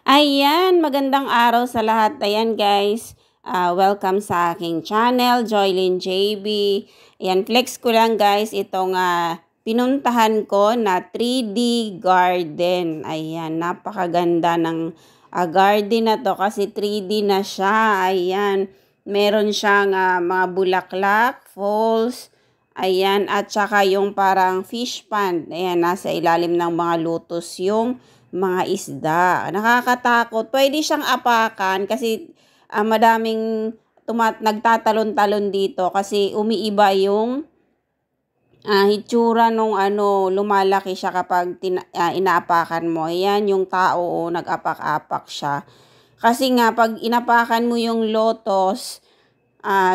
Ayan, magandang araw sa lahat. Ayan guys, welcome sa aking channel, Joylyn JB. Ayan, flex ko lang guys itong pinuntahan ko na 3D garden. Ayan, napakaganda ng garden na to kasi 3D na siya. Ayan, meron siyang mga bulaklak, falls, ayan, at saka yung parang fish pond. Ayan, nasa ilalim ng mga lotus yung mga isda. Nakakatakot. Pwede siyang apakan kasi madaming nagtatalon-talon dito kasi umiiba yung hitsura nung lumalaki siya kapag inaapakan mo. Ayan, yung tao nag-apak-apak siya. Kasi nga, pag inapakan mo yung lotus,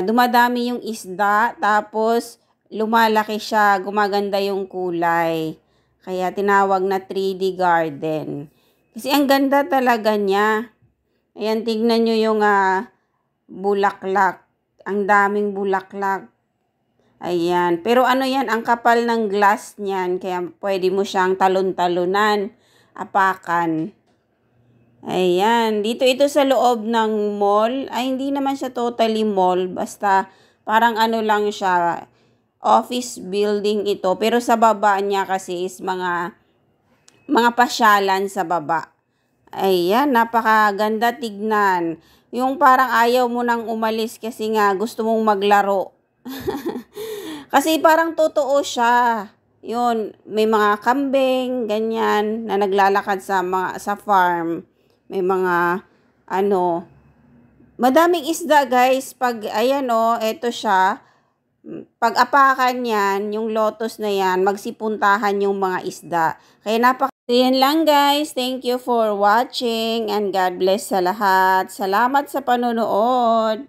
dumadami yung isda, tapos lumalaki siya, gumaganda yung kulay. Kaya tinawag na 3D garden. Kasi ang ganda talaga niya. Ayan, tignan nyo yung bulaklak. Ang daming bulaklak. Ayan. Pero ano yan, ang kapal ng glass niyan. Kaya pwede mo siyang talon-talunan, apakan. Ayan. Dito ito sa loob ng mall. Ay, hindi naman siya totally mall. Basta parang ano lang siya, office building ito, pero sa baba niya kasi is mga pasyalan sa baba. Ayan, napakaganda tignan. Yung parang ayaw mo nang umalis kasi nga gusto mong maglaro. Kasi parang totoo siya. Yun, may mga kambing, ganyan, na naglalakad sa farm. May mga madaming isda guys. Pag ayan eto siya. Pag apakan yan, yung lotus na yan, magsipuntahan yung mga isda. Kaya So yan lang guys. Thank you for watching and God bless sa lahat. Salamat sa panonood.